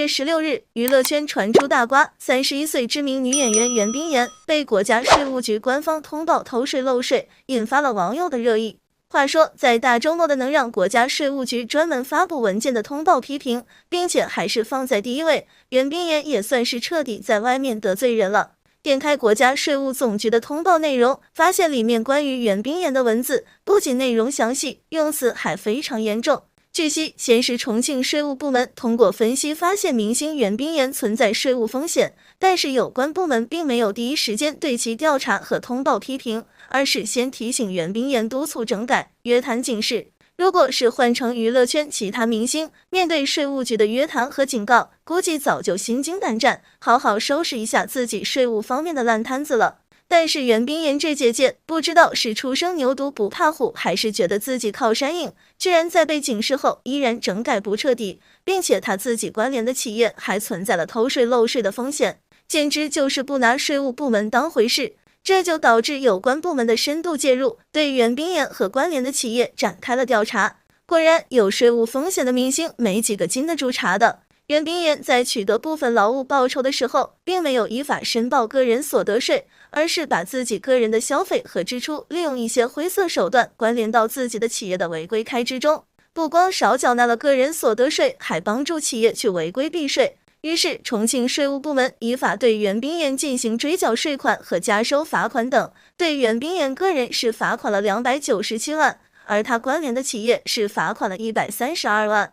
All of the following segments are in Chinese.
6月16日，娱乐圈传出大瓜，31岁知名女演员袁冰妍被国家税务局官方通报偷税漏税，引发了网友的热议。话说，在大周末的能让国家税务局专门发布文件的通报批评，并且还是放在第一位，袁冰妍也算是彻底在外面得罪人了。点开国家税务总局的通报内容，发现里面关于袁冰妍的文字不仅内容详细，用词还非常严重。据悉，先是重庆税务部门通过分析发现明星袁冰妍存在税务风险，但是有关部门并没有第一时间对其调查和通报批评，而是先提醒袁冰妍督促整改，约谈警示。如果是换成娱乐圈其他明星，面对税务局的约谈和警告，估计早就心惊胆战，好好收拾一下自己税务方面的烂摊子了。但是袁冰妍这姐姐不知道是初生牛犊不怕虎，还是觉得自己靠山硬，居然在被警示后依然整改不彻底，并且她自己关联的企业还存在了偷税漏税的风险，简直就是不拿税务部门当回事。这就导致有关部门的深度介入，对袁冰妍和关联的企业展开了调查。果然，有税务风险的明星没几个经得住查的。袁冰妍在取得部分劳务报酬的时候，并没有依法申报个人所得税，而是把自己个人的消费和支出利用一些灰色手段关联到自己的企业的违规开支中，不光少缴纳了个人所得税，还帮助企业去违规避税。于是，重庆税务部门依法对袁冰妍进行追缴税款和加收罚款等，对袁冰妍个人是罚款了297万，而他关联的企业是罚款了132万。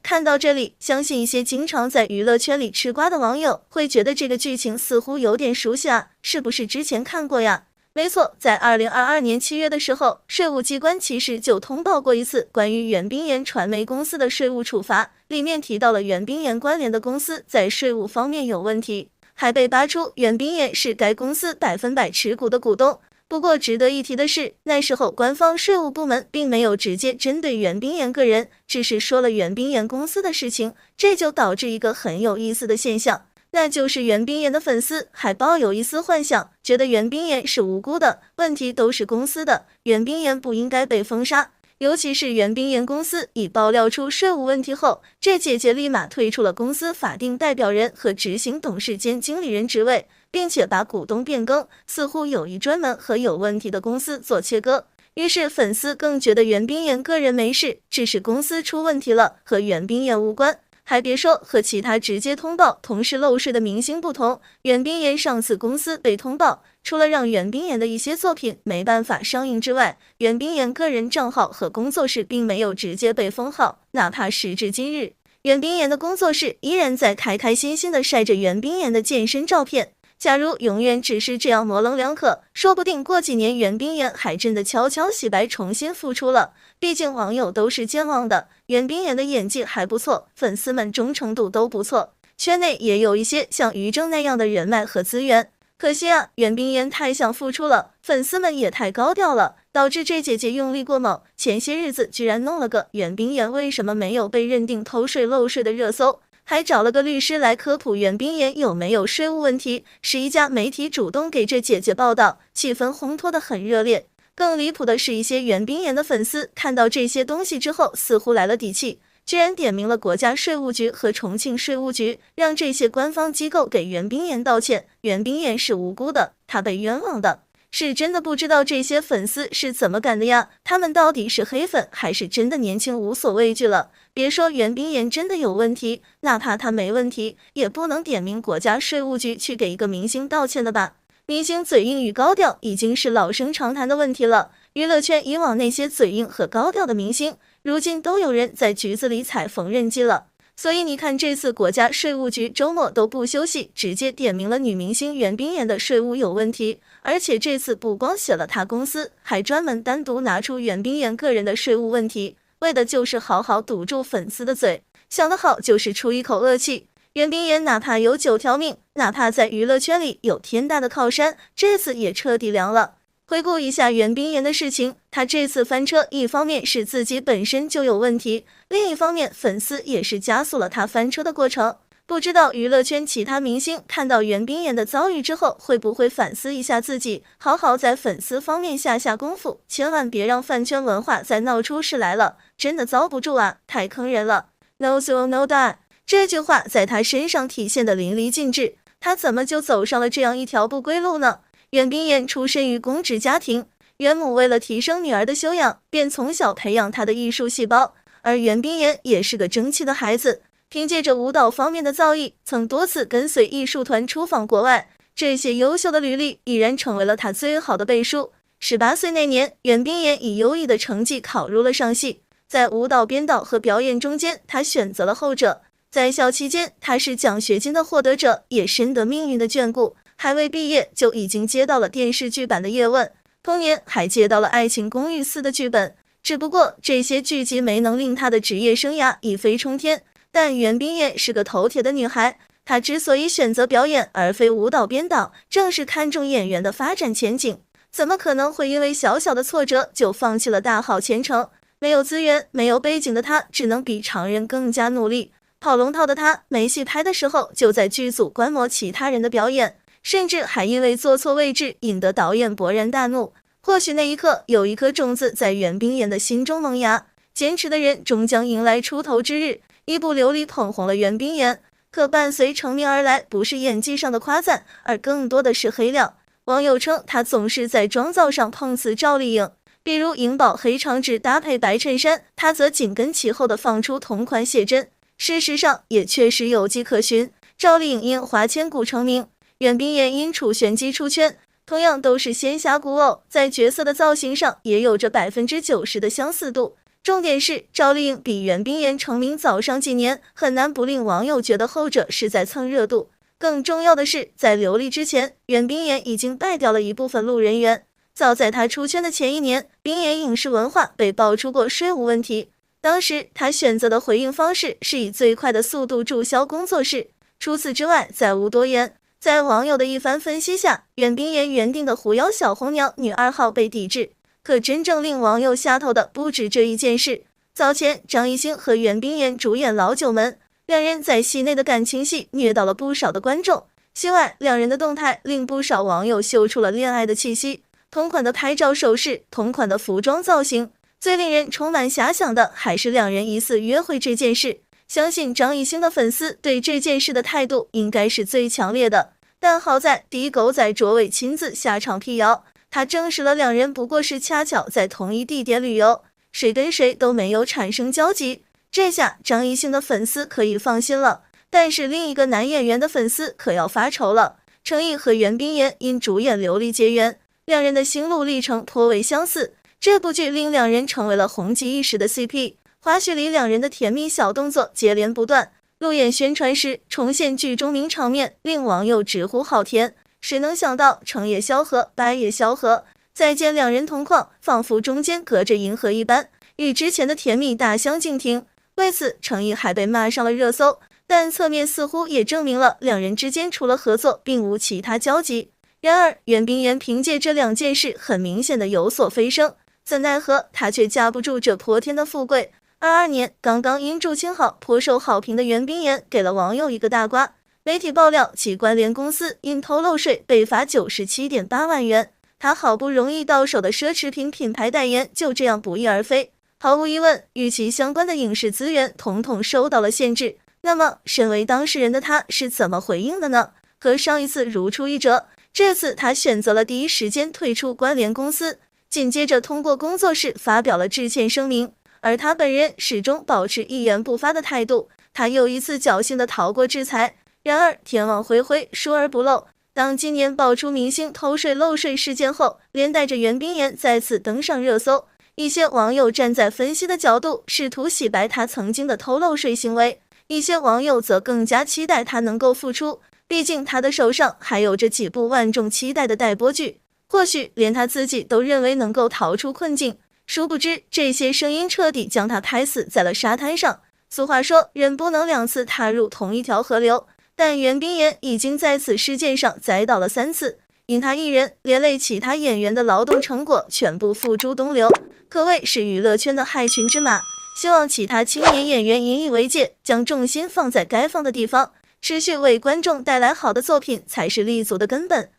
看到这里，相信一些经常在娱乐圈里吃瓜的网友会觉得这个剧情似乎有点熟悉啊，是不是之前看过呀？没错，在2022年7月的时候，税务机关其实就通报过一次关于袁冰妍传媒公司的税务处罚，里面提到了袁冰妍关联的公司在税务方面有问题，还被扒出袁冰妍是该公司100%持股的股东。不过值得一提的是，那时候官方税务部门并没有直接针对袁冰妍个人，只是说了袁冰妍公司的事情，这就导致一个很有意思的现象，那就是袁冰妍的粉丝还抱有一丝幻想，觉得袁冰妍是无辜的，问题都是公司的，袁冰妍不应该被封杀。尤其是袁冰妍公司已爆料出税务问题后，这姐姐立马退出了公司法定代表人和执行董事兼经理人职位，并且把股东变更，似乎有意专门和有问题的公司做切割。于是粉丝更觉得袁冰妍个人没事，只是公司出问题了，和袁冰妍无关。还别说，和其他直接通报同时漏税的明星不同，袁冰妍上次公司被通报，除了让袁冰妍的一些作品没办法上映之外，袁冰妍个人账号和工作室并没有直接被封号，哪怕时至今日，袁冰妍的工作室依然在开开心心地晒着袁冰妍的健身照片。假如永远只是这样模棱两可，说不定过几年袁冰妍还真的悄悄洗白重新复出了。毕竟网友都是健忘的，袁冰妍的演技还不错，粉丝们忠诚度都不错，圈内也有一些像于正那样的人脉和资源。可惜啊，袁冰妍太想复出了，粉丝们也太高调了，导致这姐姐用力过猛，前些日子居然弄了个袁冰妍为什么没有被认定偷税漏税的热搜，还找了个律师来科普袁冰妍有没有税务问题，是一家媒体主动给这姐姐报道，气氛烘托得很热烈。更离谱的是，一些袁冰妍的粉丝看到这些东西之后，似乎来了底气，居然点名了国家税务局和重庆税务局，让这些官方机构给袁冰妍道歉。袁冰妍是无辜的，她被冤枉的。是真的不知道这些粉丝是怎么干的呀？他们到底是黑粉还是真的年轻无所畏惧了？别说袁冰妍真的有问题，哪怕她没问题，也不能点名国家税务局去给一个明星道歉的吧？明星嘴硬与高调已经是老生常谈的问题了，娱乐圈以往那些嘴硬和高调的明星，如今都有人在局子里踩缝纫机了。所以你看，这次国家税务局周末都不休息，直接点名了女明星袁冰妍的税务有问题，而且这次不光写了她公司，还专门单独拿出袁冰妍个人的税务问题，为的就是好好堵住粉丝的嘴。想得好就是出一口恶气。袁冰妍哪怕有9条命，哪怕在娱乐圈里有天大的靠山，这次也彻底凉了。回顾一下袁冰妍的事情，她这次翻车，一方面是自己本身就有问题，另一方面粉丝也是加速了她翻车的过程。不知道娱乐圈其他明星看到袁冰妍的遭遇之后，会不会反思一下自己，好好在粉丝方面下功夫，千万别让饭圈文化再闹出事来了，真的遭不住啊，太坑人了。No so no die。这句话在他身上体现的淋漓尽致，他怎么就走上了这样一条不归路呢？袁冰妍出身于公职家庭，袁母为了提升女儿的修养，便从小培养她的艺术细胞，而袁冰妍也是个争气的孩子，凭借着舞蹈方面的造诣，曾多次跟随艺术团出访国外，这些优秀的履历已然成为了他最好的背书。18岁那年，袁冰妍以优异的成绩考入了上戏，在舞蹈编导和表演中间，他选择了后者。在校期间，他是奖学金的获得者，也深得命运的眷顾，还未毕业就已经接到了电视剧版的叶问，同年还接到了《爱情公寓4》的剧本。只不过这些剧集没能令他的职业生涯一飞冲天，但袁冰妍是个头铁的女孩，她之所以选择表演而非舞蹈编导，正是看重演员的发展前景，怎么可能会因为小小的挫折就放弃了大好前程？没有资源、没有背景的她，只能比常人更加努力。跑龙套的她，没戏拍的时候就在剧组观摩其他人的表演，甚至还因为做错位置引得导演勃然大怒。或许那一刻有一颗种子在袁冰妍的心中萌芽，坚持的人终将迎来出头之日。一部流利捧红了袁冰妍，可伴随成名而来不是演技上的夸赞，而更多的是黑料。网友称她总是在妆造上碰瓷赵丽颖，比如颖宝黑长直搭配白衬衫，她则紧跟其后的放出同款写真。事实上也确实有迹可循，赵丽颖因花千骨成名，袁冰妍因楚玄机出圈，同样都是仙侠古偶，在角色的造型上也有着90%的相似度。重点是赵丽颖比袁冰妍成名早上几年，很难不令网友觉得后者是在蹭热度。更重要的是，在流利之前，袁冰妍已经败掉了一部分路人缘。早在她出圈的前一年，冰妍影视文化被爆出过税务问题，当时她选择的回应方式是以最快的速度注销工作室，除此之外再无多言。在网友的一番分析下，袁冰妍原定的狐妖小红娘女2号被抵制。可真正令网友下头的不止这一件事。早前张艺兴和袁冰妍主演《老九门》，两人在戏内的感情戏虐到了不少的观众。戏外，两人的动态令不少网友嗅出了恋爱的气息。同款的拍照手势，同款的服装造型，最令人充满遐想的还是两人疑似约会这件事。相信张艺兴的粉丝对这件事的态度应该是最强烈的，但好在第一狗仔卓伟亲自下场辟谣。他证实了两人不过是恰巧在同一地点旅游，谁跟谁都没有产生交集。这下张艺兴的粉丝可以放心了，但是另一个男演员的粉丝可要发愁了。程毅和袁冰妍因主演流利结缘，两人的心路历程颇为相似。这部剧令两人成为了红极一时的 CP， 花絮里两人的甜蜜小动作接连不断，路演宣传时重现剧中名场面，令网友直呼好甜。谁能想到成也萧何，败也萧何，再见两人同框，仿佛中间隔着银河一般，与之前的甜蜜大相径庭。为此，程毅还被骂上了热搜，但侧面似乎也证明了两人之间除了合作，并无其他交集。然而，袁冰妍凭借这两件事很明显的有所飞升，怎奈何她却架不住这泼天的富贵。22年，刚刚因祝清好颇受好评的袁冰妍给了网友一个大瓜。媒体爆料，其关联公司因偷漏税被罚97.8万元，他好不容易到手的奢侈品品牌代言就这样不翼而飞。毫无疑问，与其相关的影视资源统统受到了限制。那么，身为当事人的他是怎么回应的呢？和上一次如出一辙，这次他选择了第一时间退出关联公司，紧接着通过工作室发表了致歉声明。而他本人始终保持一言不发的态度，他又一次侥幸地逃过制裁。然而天网恢恢，疏而不漏，当今年爆出明星偷税漏税事件后，连带着袁冰妍再次登上热搜。一些网友站在分析的角度，试图洗白他曾经的偷漏税行为，一些网友则更加期待他能够复出，毕竟他的手上还有着几部万众期待的待播剧，或许连他自己都认为能够逃出困境。殊不知，这些声音彻底将他拍死在了沙滩上。俗话说，人不能2次踏入同一条河流。但袁冰妍已经在此事件上栽倒了3次，因他一人连累其他演员的劳动成果全部付诸东流，可谓是娱乐圈的害群之马。希望其他青年演员引以为戒，将重心放在该放的地方，持续为观众带来好的作品才是立足的根本。